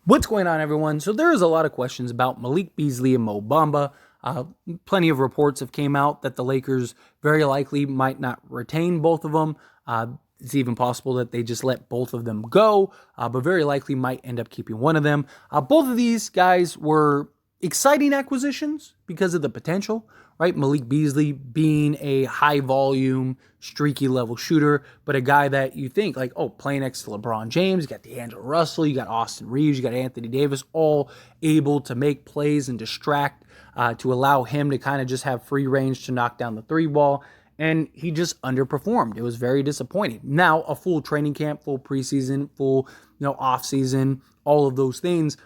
What's going on, everyone? So there is a lot of questions about Malik Beasley and Mo Bamba. Plenty of reports have came out that the Lakers very likely might not retain both of them. It's even possible that they just let both of them go, but very likely might end up keeping one of them. Both of these guys were exciting acquisitions because of the potential, right? Malik Beasley being a high volume, streaky level shooter, but a guy that you think like, oh, playing next to LeBron James, you got D'Angelo Russell, you got Austin Reeves, you got Anthony Davis, all able to make plays and distract to allow him to kind of just have free range to knock down the three ball. And he just underperformed. It was very disappointing. Now, a full training camp, full preseason, full, off season, all of those things,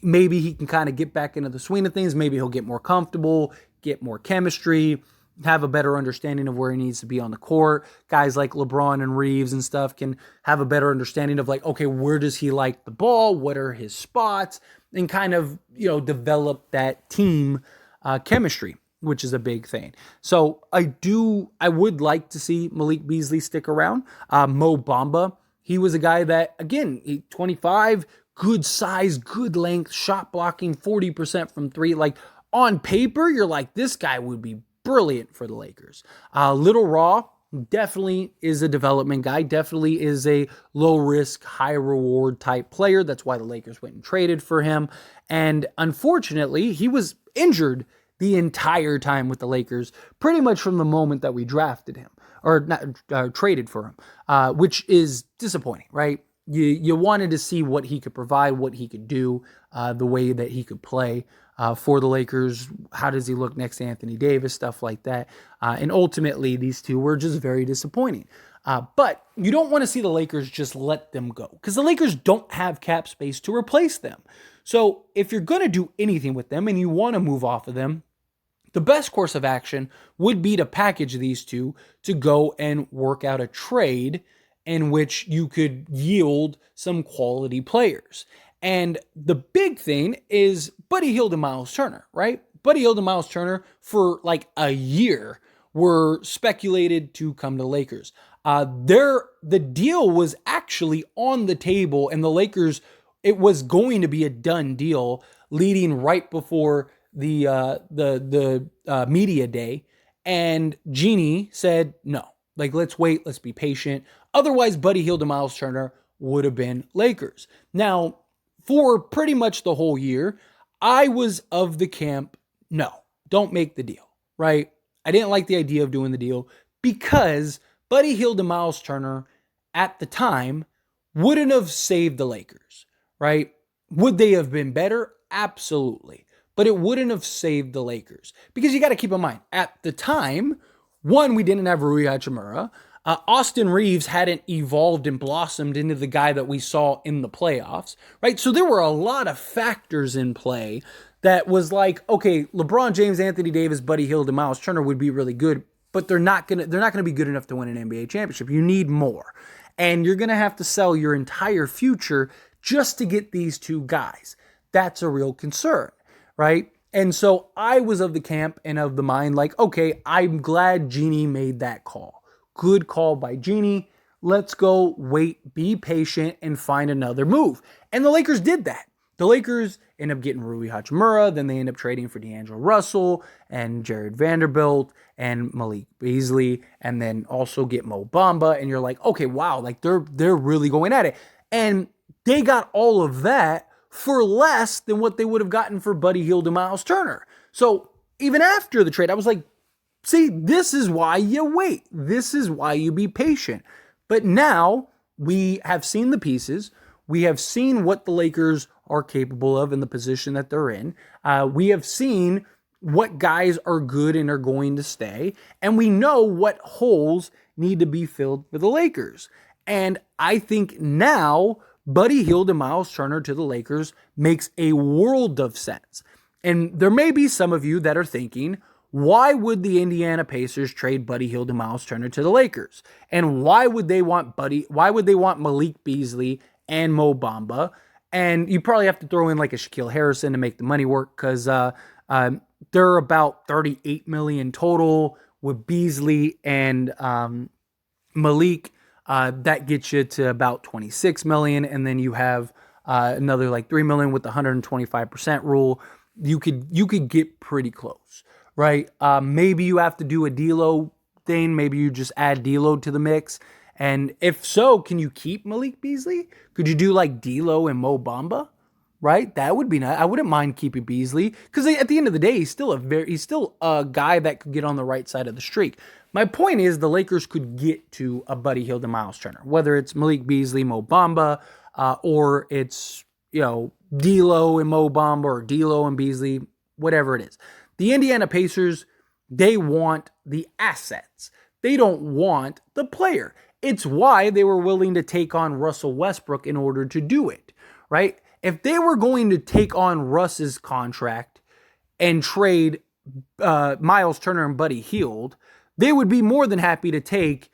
maybe he can kind of get back into the swing of things. Maybe he'll get more comfortable, get more chemistry, have a better understanding of where he needs to be on the court. Guys like LeBron and Reeves and stuff can have a better understanding of like, okay, where does he like the ball? What are his spots? And kind of, develop that team chemistry, which is a big thing. So I would like to see Malik Beasley stick around. Mo Bamba, he was a guy that, again, 25, good size, good length, shot blocking, 40% from three. Like on paper, you're like, this guy would be brilliant for the Lakers. Little raw, definitely is a development guy, definitely is a low risk, high reward type player. That's why the Lakers went and traded for him. And unfortunately, he was injured the entire time with the Lakers, pretty much from the moment that we drafted him or not traded for him, which is disappointing, right? You wanted to see what he could provide, what he could do, the way that he could play for the Lakers. How does he look next to Anthony Davis, stuff like that. And ultimately, these two were just very disappointing. But you don't want to see the Lakers just let them go because the Lakers don't have cap space to replace them. So if you're going to do anything with them and you want to move off of them, the best course of action would be to package these two to go and work out a trade in which you could yield some quality players. And the big thing is Buddy Hield and Myles Turner, right? Buddy Hield and Myles Turner for like a year were speculated to come to Lakers. The deal was actually on the table, and the Lakers, it was going to be a done deal leading right before the media day. And Jeannie said, no, like, let's wait, let's be patient. Otherwise, Buddy Hield and Myles Turner would have been Lakers. Now, for pretty much the whole year, I was of the camp, no, don't make the deal, right? I didn't like the idea of doing the deal because Buddy Hield and Myles Turner at the time wouldn't have saved the Lakers, right? Would they have been better? Absolutely. But it wouldn't have saved the Lakers because you got to keep in mind, at the time, one, we didn't have Rui Hachimura. Austin Reeves hadn't evolved and blossomed into the guy that we saw in the playoffs, right? So there were a lot of factors in play that was like, okay, LeBron James, Anthony Davis, Buddy Hield, and Myles Turner would be really good, but they're not gonna be good enough to win an NBA championship. You need more, and you're gonna have to sell your entire future just to get these two guys. That's a real concern, right? And so I was of the camp and of the mind, like, okay, I'm glad Jeannie made that call. Good call by Jeannie. Let's go wait, be patient, and find another move. And the Lakers did that. The Lakers end up getting Rui Hachimura, then they end up trading for D'Angelo Russell and Jared Vanderbilt and Malik Beasley, and then also get Mo Bamba. And you're like, okay, wow, like they're really going at it. And they got all of that for less than what they would have gotten for Buddy Hield and Myles Turner. So even after the trade, I was like, see, this is why you wait. This is why you be patient. But now we have seen the pieces. We have seen what the Lakers are capable of in the position that they're in. We have seen what guys are good and are going to stay. And we know what holes need to be filled for the Lakers. And I think now Buddy Hield and Myles Turner to the Lakers makes a world of sense. And there may be some of you that are thinking, why would the Indiana Pacers trade Buddy Hield and Myles Turner to the Lakers? And why would they want Malik Beasley and Mo Bamba? And you probably have to throw in like a Shaquille Harrison to make the money work because they're about $38 million total with Beasley and Malik. That gets you to about $26 million. And then you have another like 3 million with the 125% rule, you could get pretty close, right? Maybe you have to do a D'Lo thing. Maybe you just add D'Lo to the mix. And if so, can you keep Malik Beasley? Could you do like D'Lo and Mo Bamba? Right, that would be nice. I wouldn't mind keeping Beasley because at the end of the day, he's still a guy that could get on the right side of the streak. My point is the Lakers could get to a Buddy Hield and Myles Turner, whether it's Malik Beasley, Mo Bamba, or it's D'Lo and Mo Bamba or D'Lo and Beasley, whatever it is. The Indiana Pacers, they want the assets. They don't want the player. It's why they were willing to take on Russell Westbrook in order to do it, right? If they were going to take on Russ's contract and trade Myles Turner and Buddy Hield, they would be more than happy to take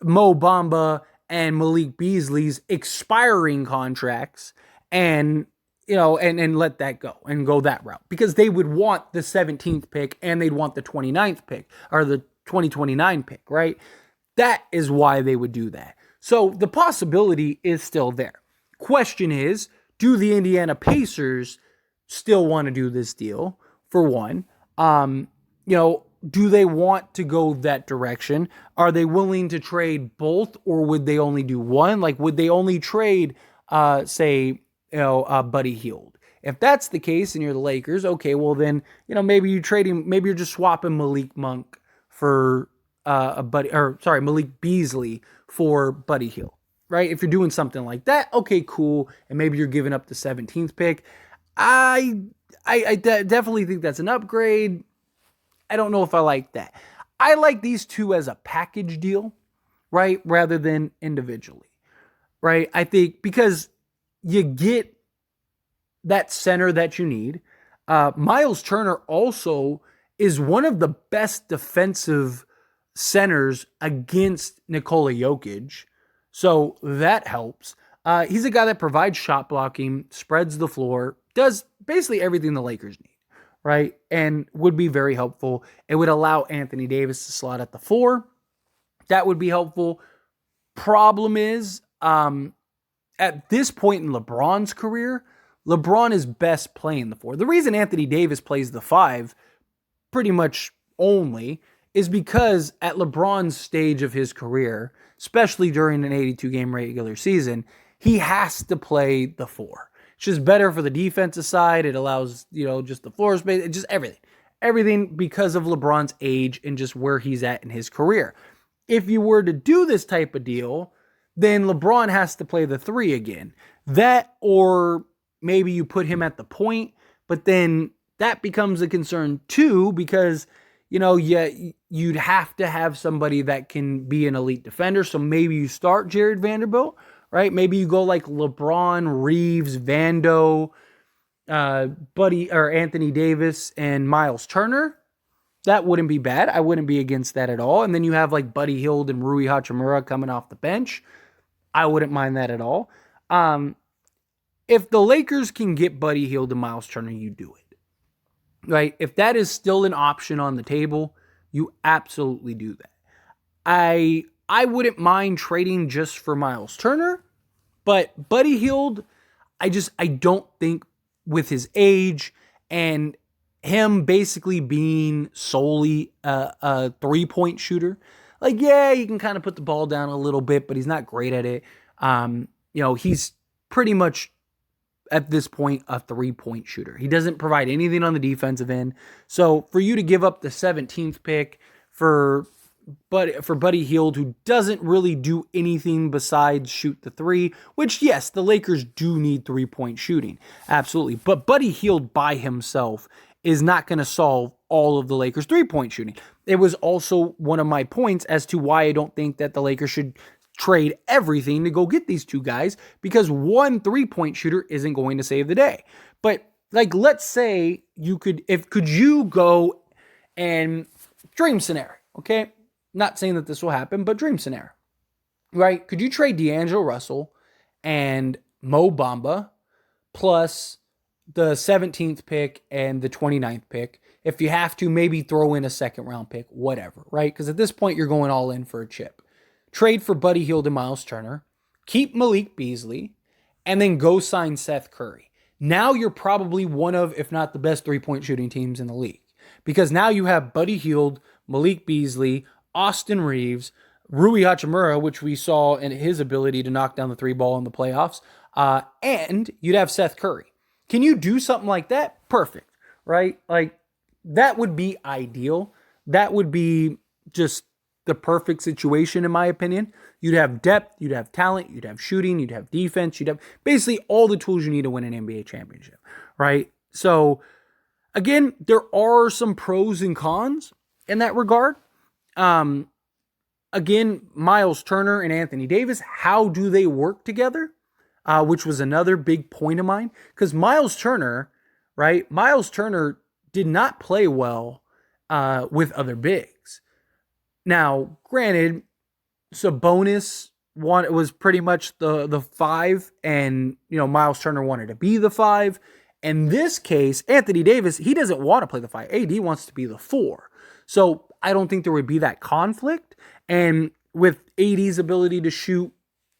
Mo Bamba and Malik Beasley's expiring contracts and let that go and go that route because they would want the 17th pick and they'd want the 29th pick or the 2029 pick, right? That is why they would do that. So the possibility is still there. Question is, do the Indiana Pacers still want to do this deal? For one, do they want to go that direction? Are they willing to trade both, or would they only do one? Like, would they only trade, Buddy Hield? If that's the case, and you're the Lakers, okay, well then, maybe you trade him. Maybe you're just swapping Malik Monk for Malik Beasley for Buddy Hield. Right? If you're doing something like that, okay, cool. And maybe you're giving up the 17th pick. I definitely think that's an upgrade. I don't know if I like that. I like these two as a package deal, right? Rather than individually, right? I think because you get that center that you need. Myles Turner also is one of the best defensive centers against Nikola Jokic. So that helps. He's a guy that provides shot blocking, spreads the floor, does basically everything the Lakers need, right? And would be very helpful. It would allow Anthony Davis to slot at the 4. That would be helpful. Problem is, at this point in LeBron's career, LeBron is best playing the 4. The reason Anthony Davis plays the 5 pretty much only is because at LeBron's stage of his career, especially during an 82-game regular season, he has to play the 4. It's just better for the defensive side. It allows, just the floor space, just everything. Everything because of LeBron's age and just where he's at in his career. If you were to do this type of deal, then LeBron has to play the 3 again. That, or maybe you put him at the point, but then that becomes a concern too because you'd have to have somebody that can be an elite defender. So maybe you start Jared Vanderbilt, right? Maybe you go like LeBron, Reeves, Vando, Buddy or Anthony Davis, and Myles Turner. That wouldn't be bad. I wouldn't be against that at all. And then you have like Buddy Hield and Rui Hachimura coming off the bench. I wouldn't mind that at all. If the Lakers can get Buddy Hield and Myles Turner, you do it. Right? If that is still an option on the table, you absolutely do that. I wouldn't mind trading just for Myles Turner, but Buddy Hield, I don't think with his age and him basically being solely a 3-point shooter, like, yeah, he can kind of put the ball down a little bit, but he's not great at it. He's pretty much at this point a 3-point shooter. He doesn't provide anything on the defensive end. So for you to give up the 17th pick for Buddy Hield, who doesn't really do anything besides shoot the 3, which yes, the Lakers do need 3-point shooting. Absolutely. But Buddy Hield by himself is not going to solve all of the Lakers 3-point shooting. It was also one of my points as to why I don't think that the Lakers should trade everything to go get these two guys, because one 3-point shooter isn't going to save the day. But like, let's say could you go and dream scenario, okay? Not saying that this will happen, but dream scenario, right? Could you trade D'Angelo Russell and Mo Bamba plus the 17th pick and the 29th pick? If you have to, maybe throw in a second round pick, whatever, right? Because at this point, you're going all in for a chip. Trade for Buddy Hield and Myles Turner. Keep Malik Beasley. and then go sign Seth Curry. Now you're probably one of, if not the best 3-point shooting teams in the league. Because now you have Buddy Hield, Malik Beasley, Austin Reeves, Rui Hachimura, which we saw in his ability to knock down the three ball in the playoffs, and you'd have Seth Curry. Can you do something like that? Perfect, right? Like, that would be ideal. That would be just the perfect situation, in my opinion. You'd have depth, you'd have talent, you'd have shooting, you'd have defense, you'd have basically all the tools you need to win an NBA championship, right? So, again, there are some pros and cons in that regard. Again, Myles Turner and Anthony Davis, how do they work together? Which was another big point of mine. Because Myles Turner, right? Myles Turner did not play well with other bigs. Now, granted, Sabonis was pretty much the five, and Myles Turner wanted to be the five. In this case, Anthony Davis, he doesn't want to play the five. AD wants to be the four. So I don't think there would be that conflict. And with AD's ability to shoot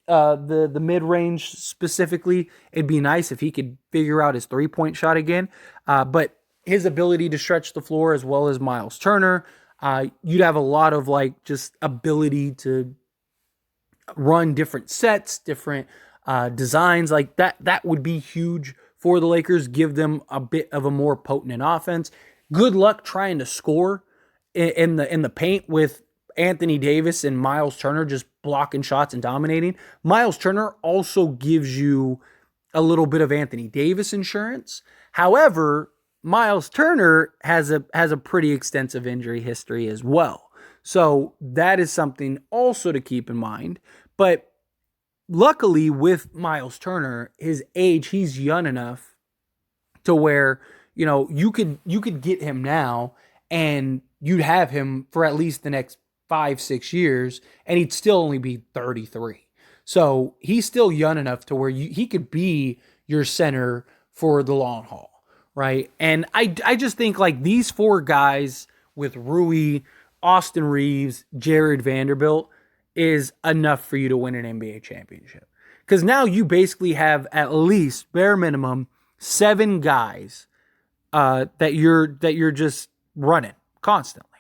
the mid-range specifically, it'd be nice if he could figure out his three-point shot again. But his ability to stretch the floor, as well as Myles Turner, you'd have a lot of just ability to run different sets, different designs like that. That would be huge for the Lakers, give them a bit of a more potent offense. Good luck trying to score in the paint with Anthony Davis and Myles Turner just blocking shots and dominating. Myles Turner also gives you a little bit of Anthony Davis insurance. However, Myles Turner has a pretty extensive injury history as well. So that is something also to keep in mind. But luckily with Myles Turner, his age, he's young enough to where, you could get him now and you'd have him for at least the next 5-6 years, and he'd still only be 33. So he's still young enough to where he could be your center for the long haul, right? And I just think these four guys with Rui, Austin Reeves, Jared Vanderbilt is enough for you to win an NBA championship. Because now you basically have at least, bare minimum, 7 guys that you're just running constantly,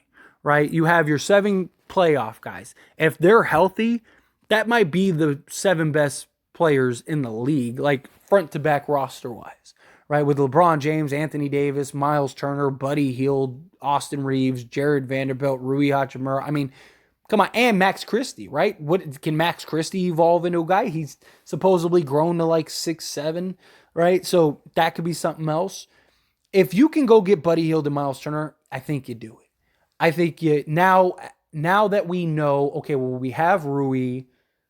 right? You have your 7 playoff guys. If they're healthy, that might be the 7 best players in the league, front to back roster wise, right? With LeBron James, Anthony Davis, Myles Turner, Buddy Hield, Austin Reeves, Jared Vanderbilt, Rui Hachimura. I mean, come on, and Max Christie, right? What can Max Christie evolve into a guy? He's supposedly grown to 6'7", right? So that could be something else. If you can go get Buddy Hield and Myles Turner, I think you do it. I think now that we know, okay, well, we have Rui,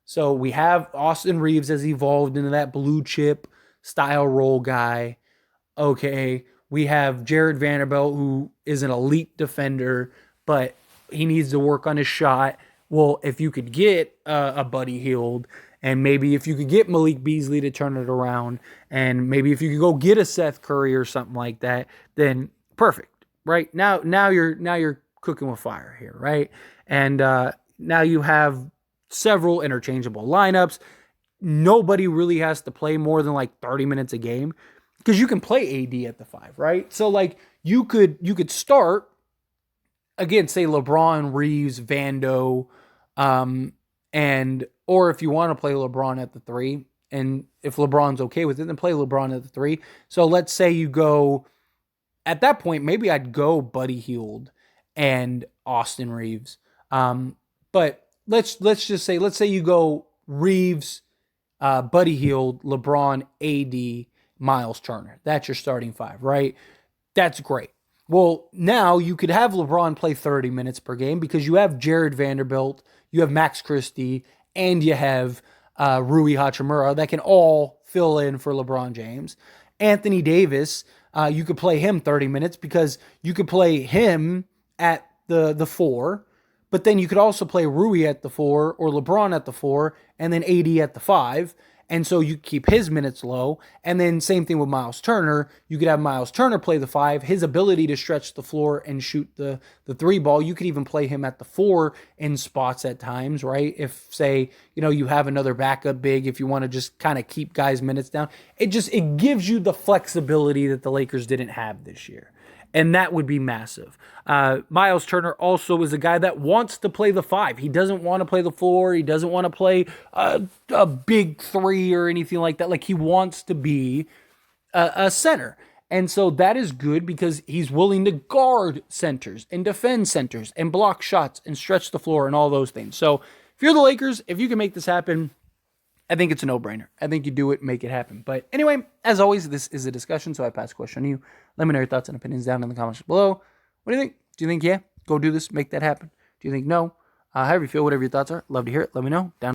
so we have Austin Reeves has evolved into that blue chip style role guy. Okay, we have Jared Vanderbilt, who is an elite defender, but he needs to work on his shot. Well, if you could get a Buddy Hield, and maybe if you could get Malik Beasley to turn it around, and maybe if you could go get a Seth Curry or something like that, then perfect, right? Now you're cooking with fire here, right? And now you have several interchangeable lineups. Nobody really has to play more than 30 minutes a game, because you can play AD at the 5, right? So you could start again, say LeBron, Reeves, Vando, or if you want to play LeBron at the 3, and if LeBron's okay with it, then play LeBron at the 3. So let's say you go, at that point, maybe I'd go Buddy Hield and Austin Reeves. But let's just say, you go Reeves, Buddy Hield, LeBron, AD, Myles Turner. That's your starting 5, right? That's great. Well, now you could have LeBron play 30 minutes per game because you have Jared Vanderbilt, you have Max Christie, and you have Rui Hachimura that can all fill in for LeBron James. Anthony Davis, you could play him 30 minutes because you could play him at the 4, but then you could also play Rui at the 4 or LeBron at the 4 and then AD at the 5. And so you keep his minutes low. And then same thing with Myles Turner. You could have Myles Turner play the 5. His ability to stretch the floor and shoot the 3 ball, you could even play him at the 4 in spots at times, right? If, say, you have another backup big, if you want to just kind of keep guys' minutes down, it gives you the flexibility that the Lakers didn't have this year. And that would be massive. Myles Turner also is a guy that wants to play the 5. He doesn't want to play the 4. He doesn't want to play a big 3 or anything like that. Like, he wants to be a center. And so that is good because he's willing to guard centers and defend centers and block shots and stretch the floor and all those things. So if you're the Lakers, if you can make this happen, I think it's a no-brainer. I think you do it, make it happen. But anyway, as always, this is a discussion, so I pass the question on you. Let me know your thoughts and opinions down in the comments below. What do you think? Do you think, yeah, go do this, make that happen? Do you think no? However you feel, whatever your thoughts are, love to hear it. Let me know down